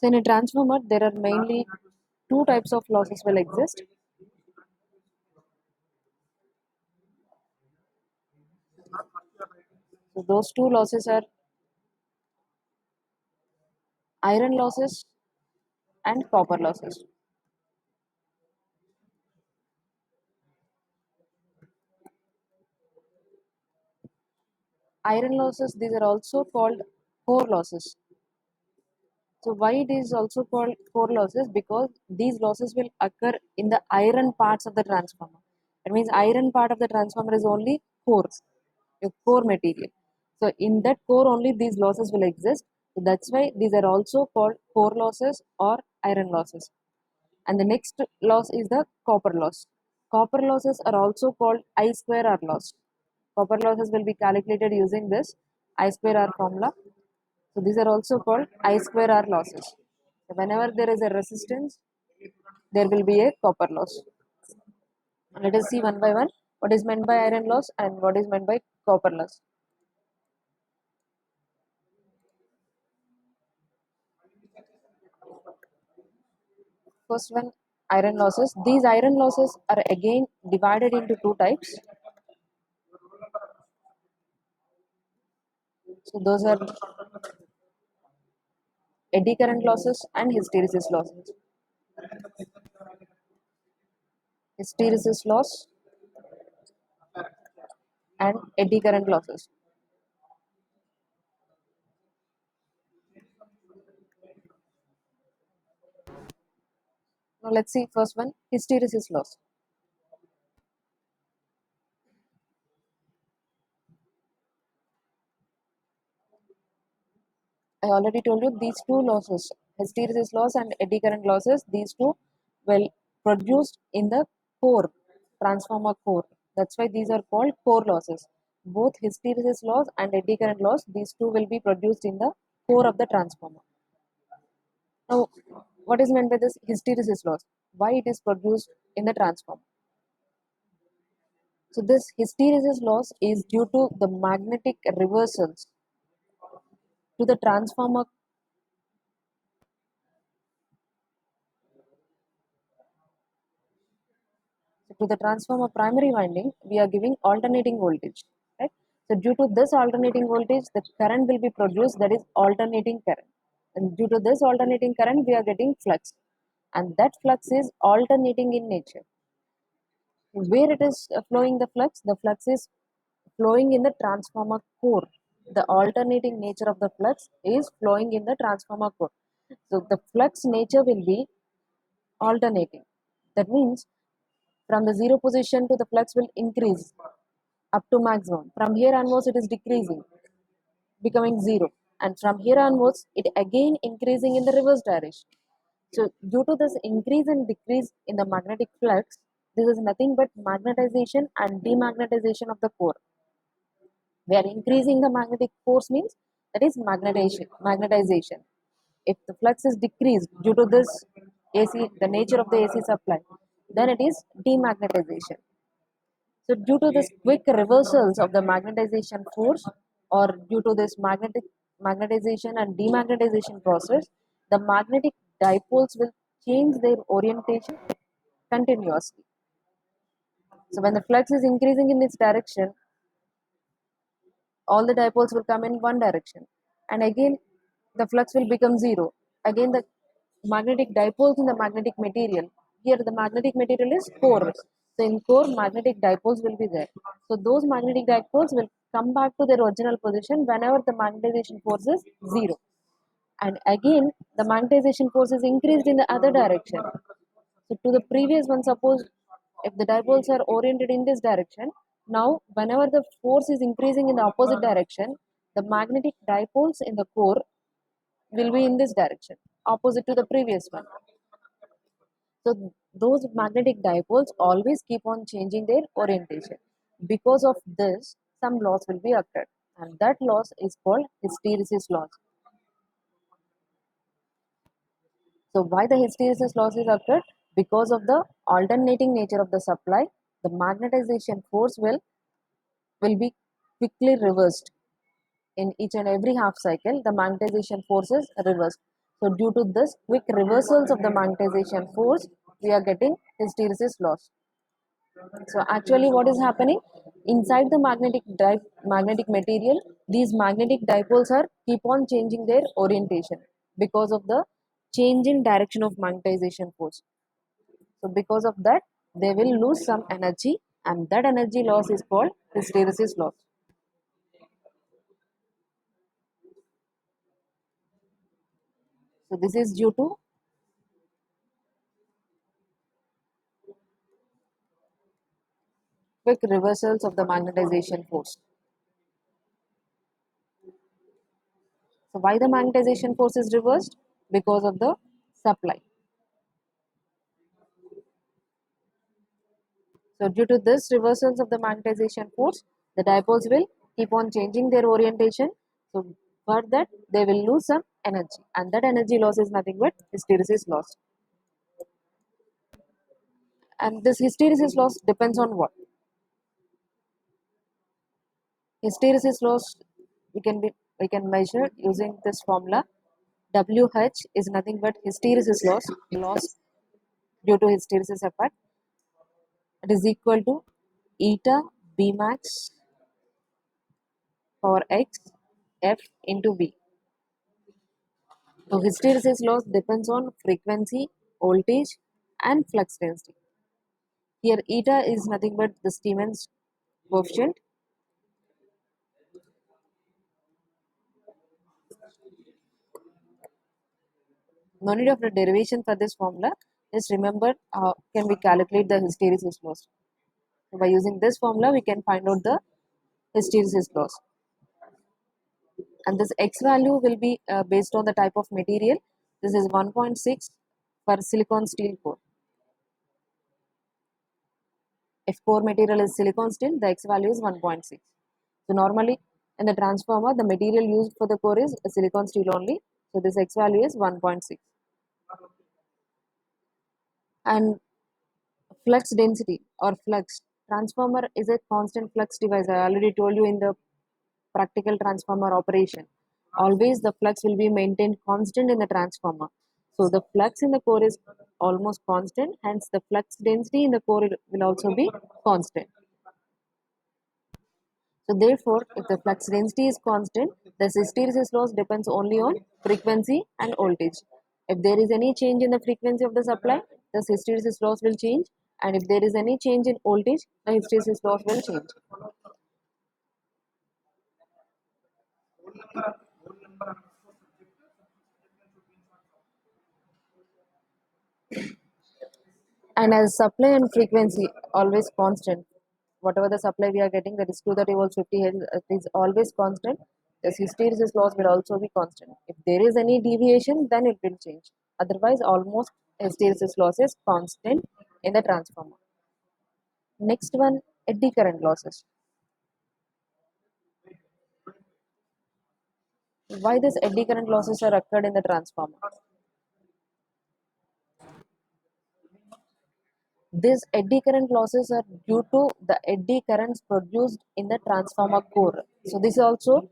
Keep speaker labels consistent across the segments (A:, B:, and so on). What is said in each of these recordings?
A: So in a transformer, there are mainly two types of losses will exist. So those two losses are iron losses and copper losses. Iron losses, these are also called core losses. So why it is also called core losses? Because these losses will occur in the iron parts of the transformer. That means iron part of the transformer is only core, a core material. So in that core only these losses will exist. So that's why these are also called core losses or iron losses. And the next loss is the copper loss. Copper losses are also called I square R loss. Copper losses will be calculated using this I square R formula. So these are also called I square R losses. So whenever there is a resistance, there will be a copper loss. Let us see one by one what is meant by iron loss and what is meant by copper loss. First one, iron losses. These iron losses are again divided into two types. So those are eddy current losses and hysteresis losses. Hysteresis loss and eddy current losses. Now let's see first one, hysteresis loss. I already told you these two losses, hysteresis loss and eddy current losses, these two will produced in the core, transformer core. That's why these are called core losses. Both hysteresis loss and eddy current loss, these two will be produced in the core of the transformer. Now, what is meant by this hysteresis loss? Why it is produced in the transformer? So this hysteresis loss is due to the magnetic reversals to the transformer. So to the transformer primary winding, we are giving alternating voltage, right? So due to this alternating voltage, the current will be produced, that is alternating current. And due to this alternating current, we are getting flux. And that flux is alternating in nature. Where it is flowing the flux is flowing in the transformer core. The alternating nature of the flux is flowing in the transformer core. So the flux nature will be alternating. That means from the zero position to the flux will increase up to maximum. From here onwards, it is decreasing, becoming zero. And from here onwards, it again increasing in the reverse direction. So due to this increase and decrease in the magnetic flux, this is nothing but magnetization and demagnetization of the core. We are increasing the magnetic force means that is magnetization. If the flux is decreased due to this AC, the nature of the AC supply, then it is demagnetization. So due to this quick reversals of the magnetization force or due to this magnetization and demagnetization process, the magnetic dipoles will change their orientation continuously. So when the flux is increasing in this direction, all the dipoles will come in one direction. And again, the flux will become zero. Again, the magnetic dipoles in the magnetic material. Here, the magnetic material is core. So, in core, magnetic dipoles will be there. So, those magnetic dipoles will come back to their original position whenever the magnetization force is zero. And again, the magnetization force is increased in the other direction. So to the previous one, suppose if the dipoles are oriented in this direction, now whenever the force is increasing in the opposite direction, the magnetic dipoles in the core will be in this direction, opposite to the previous one. So those magnetic dipoles always keep on changing their orientation. Because of this, some loss will be occurred, and that loss is called hysteresis loss. So why the hysteresis loss is occurred? Because of the alternating nature of the supply, the magnetization force will be quickly reversed. In each and every half cycle, the magnetization force is reversed. So due to this quick reversals of the magnetization force, we are getting hysteresis loss. So actually what is happening inside the magnetic material, these magnetic dipoles are keep on changing their orientation because of the change in direction of magnetization force. So because of that, they will lose some energy, and that energy loss is called hysteresis loss. So this is due to quick reversals of the magnetization force. So why the magnetization force is reversed? Because of the supply. So due to this reversals of the magnetization force, the dipoles will keep on changing their orientation. So for that, they will lose some energy, and that energy loss is nothing but hysteresis loss. And this hysteresis loss depends on what? Hysteresis loss we can measure using this formula. WH is nothing but hysteresis loss due to hysteresis effect. It is equal to eta B max power x F into V. So hysteresis loss depends on frequency, voltage, and flux density. Here eta is nothing but the Stevens coefficient. No need of the derivation for this formula. Just remember how can we calculate the hysteresis loss. So by using this formula, we can find out the hysteresis loss. And this x value will be based on the type of material. This is 1.6 for silicon steel core. If core material is silicon steel, the x value is 1.6. So normally in the transformer, the material used for the core is silicon steel only. So this x value is 1.6. And flux density or flux. Transformer is a constant flux device. I already told you in the practical transformer operation. Always the flux will be maintained constant in the transformer. So the flux in the core is almost constant, hence the flux density in the core will also be constant. So therefore, if the flux density is constant, the hysteresis loss depends only on frequency and voltage. If there is any change in the frequency of the supply, the hysteresis loss will change, and if there is any change in voltage, the hysteresis loss will change. And as supply and frequency always constant, whatever the supply we are getting, that is 230 volts 50 hertz, is always constant, the hysteresis loss will also be constant. If there is any deviation, then it will change. Otherwise, almost hysteresis loss is constant in the transformer. Next one, eddy current losses. Why this eddy current losses are occurred in the transformer? These eddy current losses are due to the eddy currents produced in the transformer core. So this also,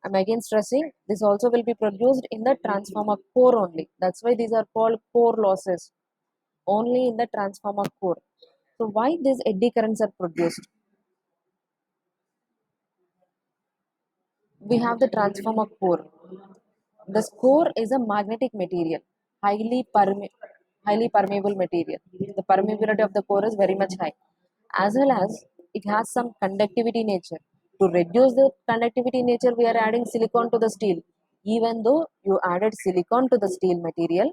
A: I'm again stressing, this also will be produced in the transformer core only. That's why these are called core losses, only in the transformer core. So why these eddy currents are produced? We have the transformer core. The core is a magnetic material, highly permeable material. The permeability of the core is very much high, as well as it has some conductivity nature. To reduce the conductivity nature, we are adding silicon to the steel. Even though you added silicon to the steel material,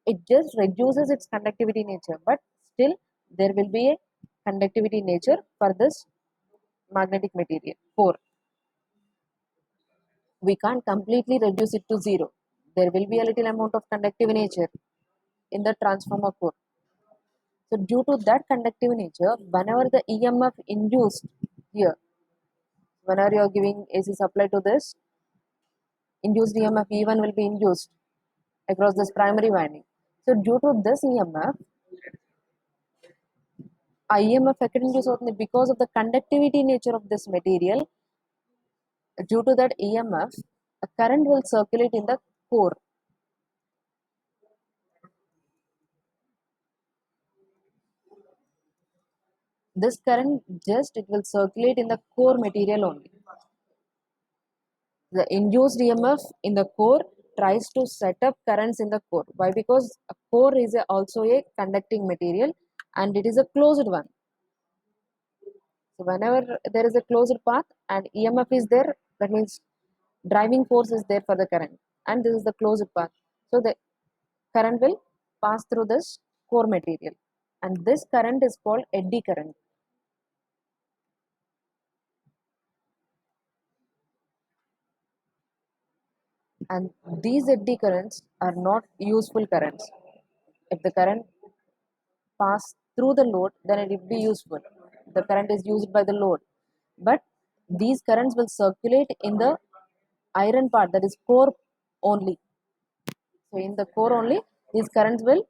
A: it just reduces its conductivity nature, but still there will be a conductivity nature for this magnetic material core. We can't completely reduce it to zero. There will be a little amount of conductive nature in the transformer core. So due to that conductive nature, whenever the EMF induced here, whenever you are giving AC supply to this, induced EMF E1 will be induced across this primary winding. So due to this EMF, IMF ఎక్కడి నుంచి అవుతుంది? Because of the conductivity nature of this material, due to that EMF, a current will circulate in the core. this current just it will circulate in the core material only. The induced EMF in the core tries to set up currents in the core. Why? Because a core is also a conducting material and it is a closed one. So whenever there is a closed path and EMF is there, that means driving force is there for the current, and this is the closed path. So the current will pass through this core material, and this current is called eddy current. And these eddy currents are not useful currents. If the current pass through the load, then it will be useful. The current is used by the load, but these currents will circulate in the iron part, that is core only. So in the core only, these currents will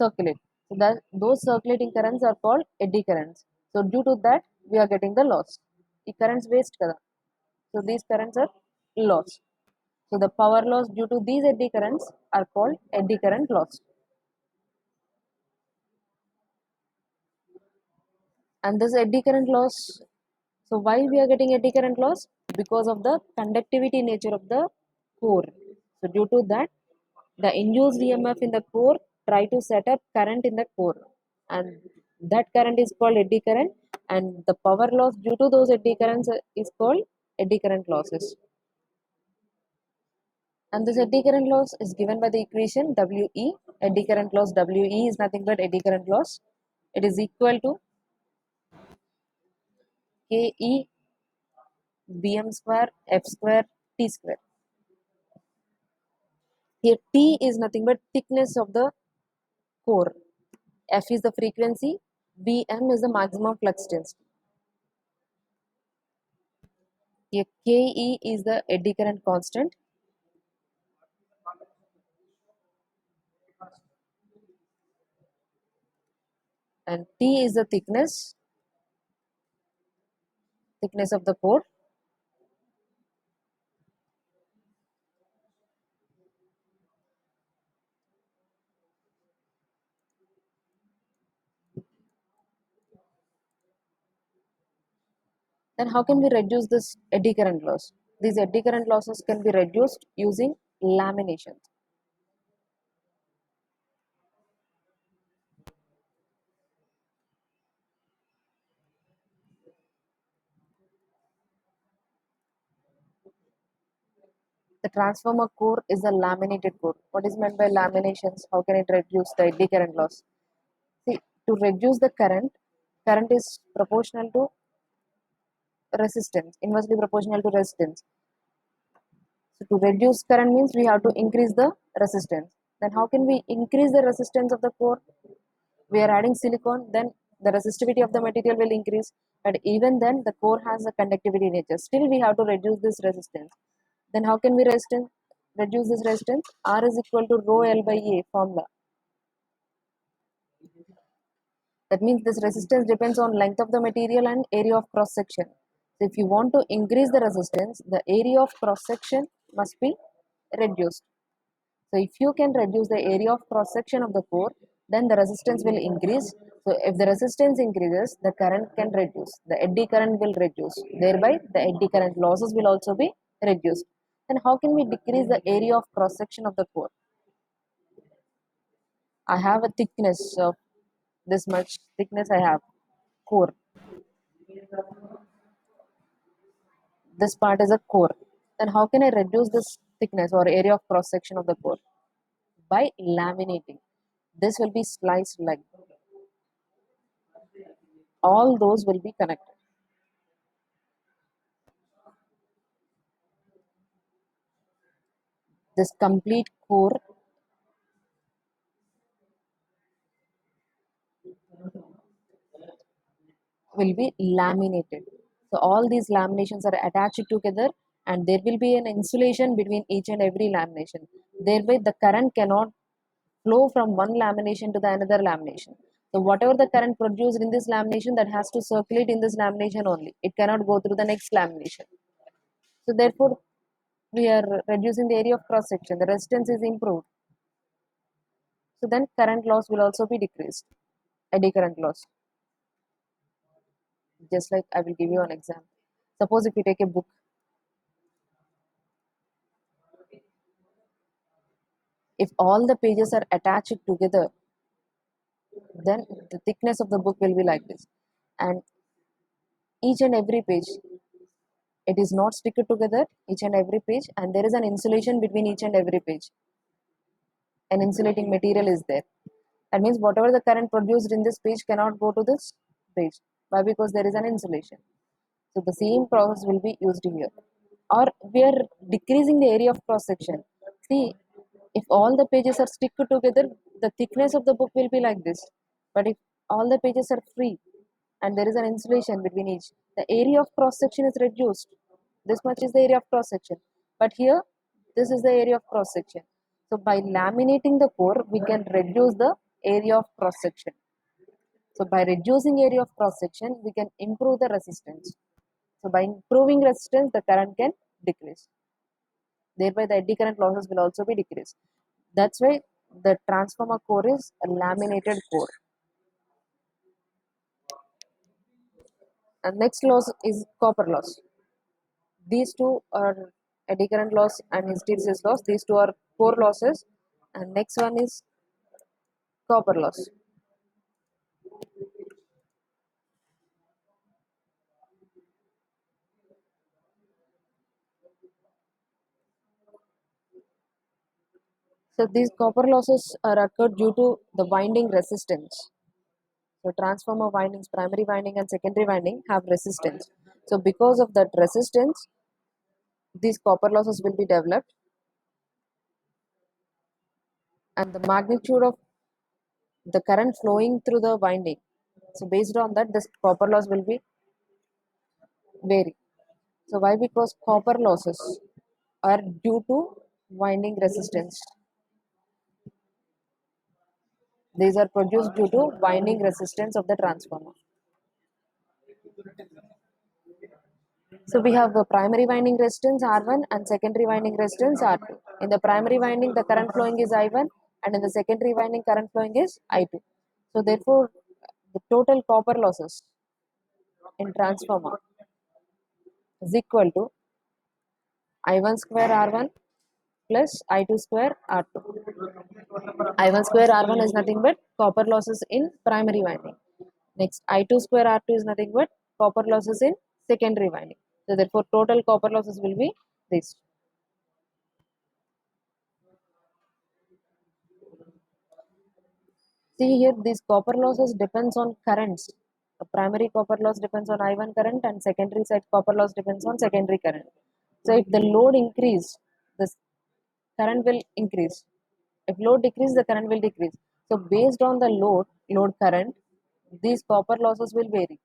A: circulate. So that those circulating currents are called eddy currents. So due to that, we are getting the loss. The currents waste kada. So these currents are lost. So the power loss due to these eddy currents are called eddy current loss. And this eddy current loss, so why we are getting eddy current loss? Because of the conductivity nature of the core. So due to that, the induced EMF in the core try to set up current in the core, and that current is called eddy current, and the power loss due to those eddy currents is called eddy current losses. And this eddy current loss is given by the equation WE. Eddy current loss WE is nothing but eddy current loss. It is equal to KE Bm square F square T square. Here T is nothing but thickness of the core. F is the frequency. Bm is the maximum flux density. Here Ke is the eddy current constant. And T is the thickness of the core. Then how can we reduce this eddy current loss? These eddy current losses can be reduced using lamination. The transformer core is a laminated core. What is meant by laminations? How can it reduce the eddy current loss? See, to reduce the current is proportional to resistance, inversely proportional to resistance. So to reduce current means we have to increase the resistance. Then how can we increase the resistance of the core? We are adding silicon, then the resistivity of the material will increase. But even then, the core has a conductivity nature. Still, we have to reduce this resistance. Then how can we reduce this resistance? R is equal to rho L by A formula. That means this resistance depends on length of the material and area of cross section. So if you want to increase the resistance, the area of cross section must be reduced. So if you can reduce the area of cross section of the core, then the resistance will increase. So if the resistance increases, the current can reduce. The eddy current will reduce. Thereby, the eddy current losses will also be reduced. Then how can we decrease the area of cross section of the core? I have a thickness of this much thickness I have core. This part is a core. Then how can I reduce this thickness or area of cross section of the core? By laminating. This will be sliced like all those will be connected. This complete core will be laminated. So all these laminations are attached together and there will be an insulation between each and every lamination. Thereby the current cannot flow from one lamination to the another lamination. So whatever the current produced in this lamination, that has to circulate in this lamination only. It cannot go through the next lamination. So therefore we are reducing the area of cross section. The resistance is improved. So then current loss will also be decreased. Eddy current loss. Just like I will give you an example. Suppose if you take a book, if all the pages are attached together, then the thickness of the book will be like this. And each and every page, it is not sticked together, each and every page, and there is an insulation between each and every page. An insulating material is there. That means whatever the current produced in this page cannot go to this page. Why? Because there is an insulation. So the same process will be used here. Or we are decreasing the area of cross section. See, if all the pages are stick together, the thickness of the book will be like this. But if all the pages are free and there is an insulation between each, the area of cross section is reduced. This much is the area of cross section. But here, this is the area of cross section. So by laminating the core, we can reduce the area of cross section. So by reducing area of cross section, we can improve the resistance. So by improving resistance, the current can decrease. Thereby, the eddy current losses will also be decreased. That's why the transformer core is a laminated core. And next loss is copper loss. These two are eddy current loss and hysteresis loss. These two are core losses. And next one is copper loss. So these copper losses are occurred due to the winding resistance. So transformer windings, primary winding and secondary winding have resistance. So because of that resistance, these copper losses will be developed, and the magnitude of the current flowing through the winding. So based on that, this copper loss will be vary. So why? Because copper losses are due to winding resistance. These are produced due to winding resistance of the transformer. So we have the primary winding resistance R1 and secondary winding resistance R2. In the primary winding, the current flowing is I1, and in the secondary winding, current flowing is I2. So therefore, the total copper losses in transformer is equal to I1 square R1 plus I2 square R2. I1 square R1 is nothing but copper losses in primary winding. Next, I2 square R2 is nothing but copper losses in secondary winding. So therefore, total copper losses will be this. See here, these copper losses depends on currents. The primary copper loss depends on I1 current, and secondary side copper loss depends on secondary current. So if the load increase, the current will increase. If load decrease, the current will decrease. So based on the load current, these copper losses will vary.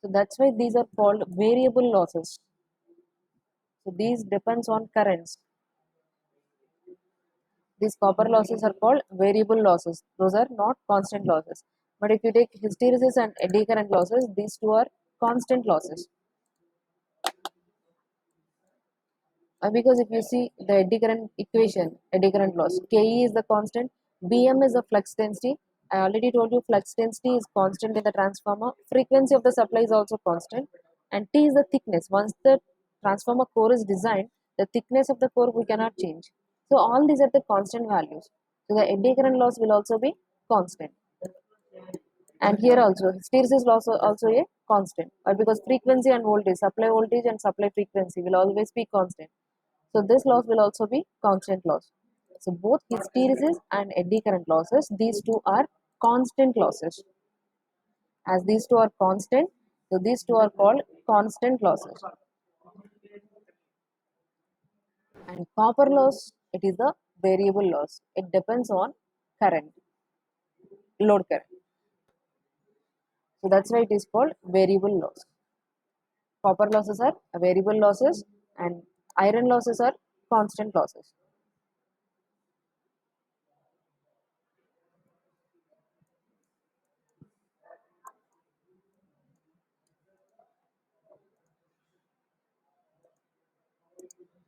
A: So that's why these are called variable losses. So these depends on currents. These copper losses are called variable losses. Those are not constant losses. But if you take hysteresis and eddy current losses, these two are constant losses. Because if you see the eddy current equation, eddy current loss, Ke is the constant, Bm is the flux density. I already told you flux density is constant in the transformer. Frequency of the supply is also constant. And T is the thickness. Once the transformer core is designed, the thickness of the core we cannot change. So all these are the constant values. So the eddy current loss will also be constant. And here also, hysteresis loss also a constant. Because frequency and voltage and supply frequency will always be constant. So this loss will also be constant loss. So both hysteresis and eddy current losses, these two are constant losses. As these two are constant, so these two are called constant losses. And copper loss, it is the variable loss. It depends on current, load current. So that's why it is called variable loss. Copper losses are variable losses and iron losses are constant losses.